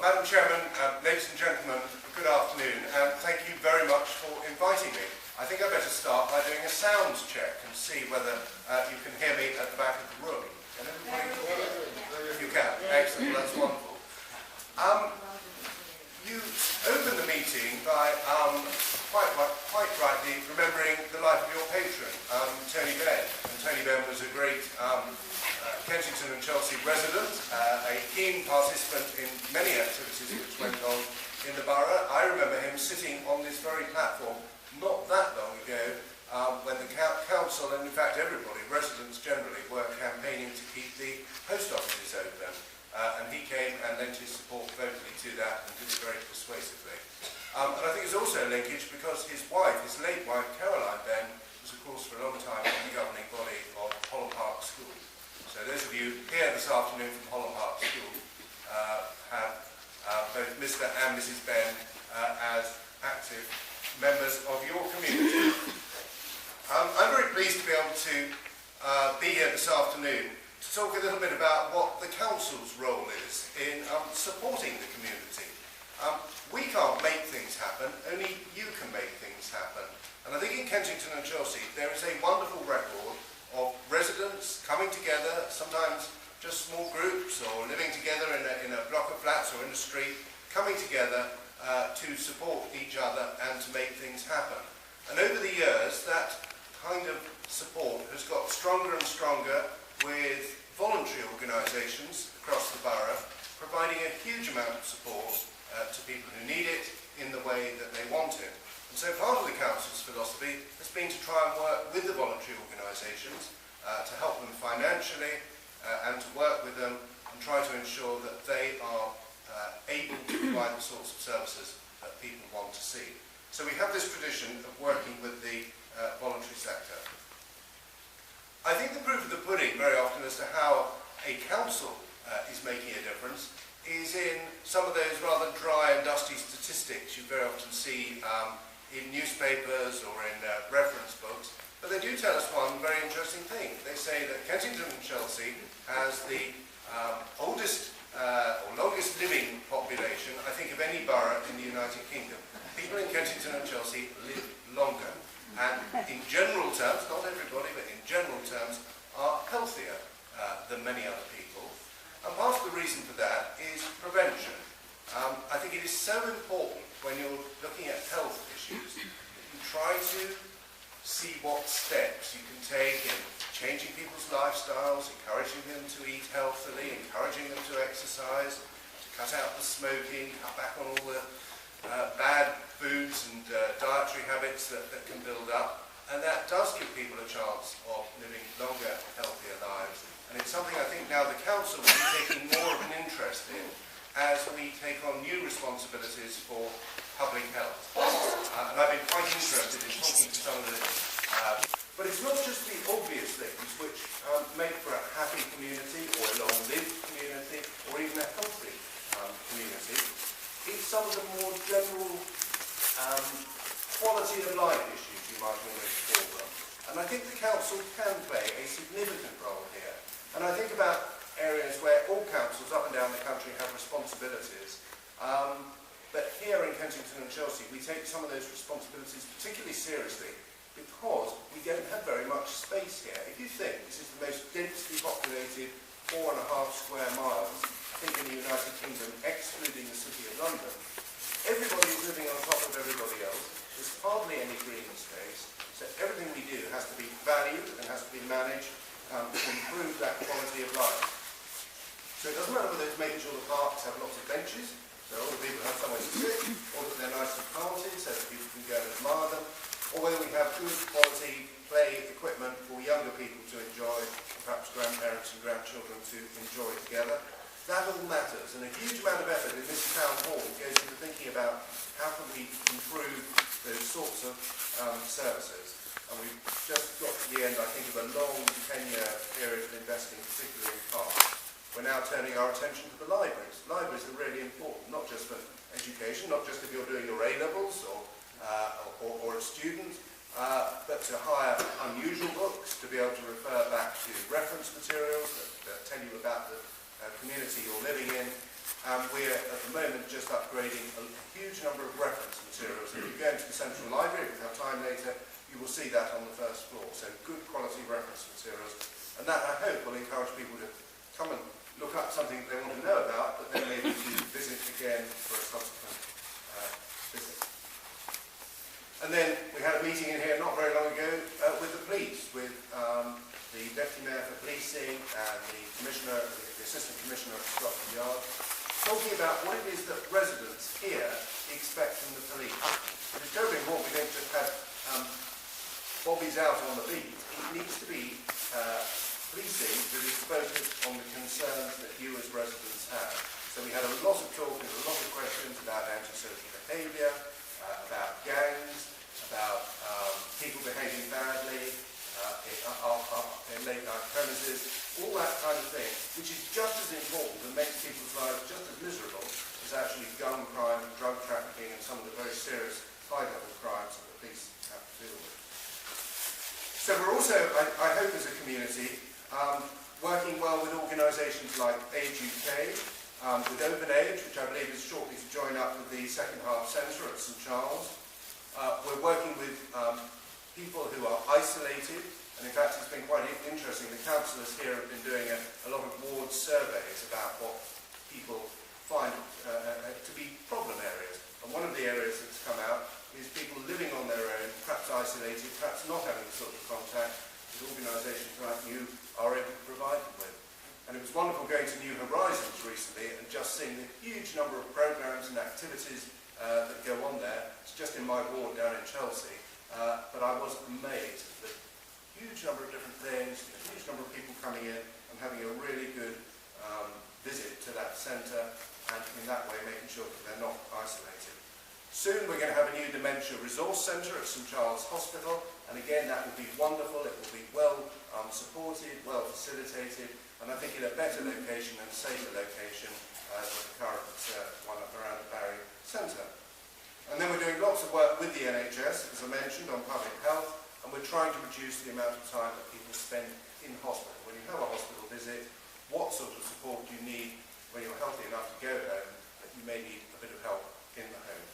Madam Chairman, ladies and gentlemen, good afternoon, and thank you very much for inviting me. I think I better start by doing a sounds check and see whether you can hear me at the back of the room. Can everybody hear me? You can. Excellent. That's wonderful. You opened the meeting by quite rightly remembering the life of your patron, Tony Benn. And Tony Benn was a great Kensington and Chelsea resident, a keen participant in many activities which went on in the borough. I remember him sitting on this very platform not that long ago when the council, and in fact everybody, residents generally, were campaigning to keep the post offices open. And he came and lent his support vocally to that and did it very persuasively. And I think there's also a linkage because his wife, his late wife, Caroline Benn, was of course for a long time on the governing body of Holland Park School. So those of you here this afternoon from Holland Park School have both Mr. and Mrs. Benn as active members of your community. I'm very pleased to be able to be here this afternoon to talk a little bit about what the council's role is in supporting the community. We can't make things happen, only you can make things happen. And I think in Kensington and Chelsea there is a wonderful record of residents coming together, sometimes just small groups or living together in a block of flats or in a street, coming together to support each other and to make things happen. And over the years that kind of support has got stronger and stronger with voluntary organisations across the borough providing a huge amount of support to people who need it in the way that they want it. And so part of the council's philosophy has been to try and work with the voluntary organisations to help them financially and to work with them and try to ensure that they are able to provide the sorts of services that people want to see. So we have this tradition of working with the voluntary sector. I think the proof of the pudding very often as to how a council is making a difference is in some of those rather dry and dusty statistics you very often see in newspapers or in reference books, but they do tell us one very interesting thing. They say that Kensington and Chelsea has the oldest or longest living population, I think, of any borough in the United Kingdom. People in Kensington and Chelsea live longer, and in general terms, not everybody, but in general terms, are healthier than many other people. And part of the reason for that is prevention. I think it is so important when you're looking at health issues that you try to see what steps you can take in changing people's lifestyles, encouraging them to eat healthily, encouraging them to exercise, to cut out the smoking, cut back on all the bad foods and dietary habits that can build up. And that does give people a chance of living longer, healthier lives. And it's something I think now the council will be taking more of an interest in as we take on new responsibilities for public health. And I've been quite interested in talking to some of the... but it's not just the obvious things which make for a happy community or a long-lived community or even a healthy community. It's some of the more general quality of life issues, you might almost call them. And I think the council can play a significant role here. And I think about areas where all councils up and down the country have responsibilities. But here in Kensington and Chelsea, we take some of those responsibilities particularly seriously because we don't have very much space here. If you think this is the most densely populated 4.5 square miles, I think in the United Kingdom, excluding the City of London, everybody is living on top of everybody else. There's hardly any green space. So everything we do has to be valued and has to be managed to improve that quality of life. So it doesn't matter whether it's making sure the parks have lots of benches, so all the people have somewhere to sit, or that they're nicely planted so that people can go and admire them, or whether we have good quality play equipment for younger people to enjoy, and perhaps grandparents and grandchildren to enjoy together. That all matters, and a huge amount of effort in this town hall goes into thinking about how can we improve those sorts of services. And we've just got to the end, I think, of a long 10-year period of investing, particularly in parks. We're now turning our attention to the libraries. Libraries are really important, not just for education, not just if you're doing your A-levels or a student, but to hire unusual books, to be able to refer back to reference materials that tell you about the community you're living in, we're at the moment just upgrading a huge number of reference materials. If you go into the Central Library, if we have time later, you will see that on the first floor. So good quality reference materials. And that, I hope, will encourage people to come and look up something they want to know about, but then maybe to visit again for a subsequent visit. And then we had a meeting in here not very long ago with the police, with the Deputy Mayor for Policing and the Commissioner, the Assistant Commissioner of Scotland Yard, talking about what it is that residents here expect from the police. It's terribly important we don't just have bobbies out on the beat. It needs to be policing that is focused on the concerns that you as residents have. So we had a lot of talk and a lot of questions about antisocial behaviour, about gangs, about people behaving badly in late night premises, all that kind of thing, which is just as important and makes people's lives just as miserable as actually gun crime, drug trafficking and some of the very serious high-level crimes that the police have to deal with. So we're also, I hope as a community, working well with organisations like Age UK, with Open Age, which I believe is shortly to join up with the Second Half Centre at St Charles. We're working with people who are isolated, and in fact it's been quite interesting. The councillors here have been doing a lot of ward surveys about what people find to be problem areas. And one of the areas that's come out is people living on their own, perhaps isolated, perhaps not having the sort of contact that organisations like you are able to provide them with. And it was wonderful going to New Horizons recently and just seeing the huge number of programmes and activities that go on there. It's just in my ward down in Chelsea, but I was amazed at the huge number of different things, a huge number of people coming in and having a really good visit to that centre, and in that way making sure that they're not isolated. Soon we're going to have a new dementia resource centre at St Charles Hospital, and again that will be wonderful. It will be well supported, well facilitated, and I think in a better location and safer location than the current one up around the Barry Centre. And then we're doing lots of work with the NHS, as I mentioned, on public health, and we're trying to reduce the amount of time that people spend in hospital. When you have a hospital visit, what sort of support do you need when you're healthy enough to go home, that you may need a bit of help in the home.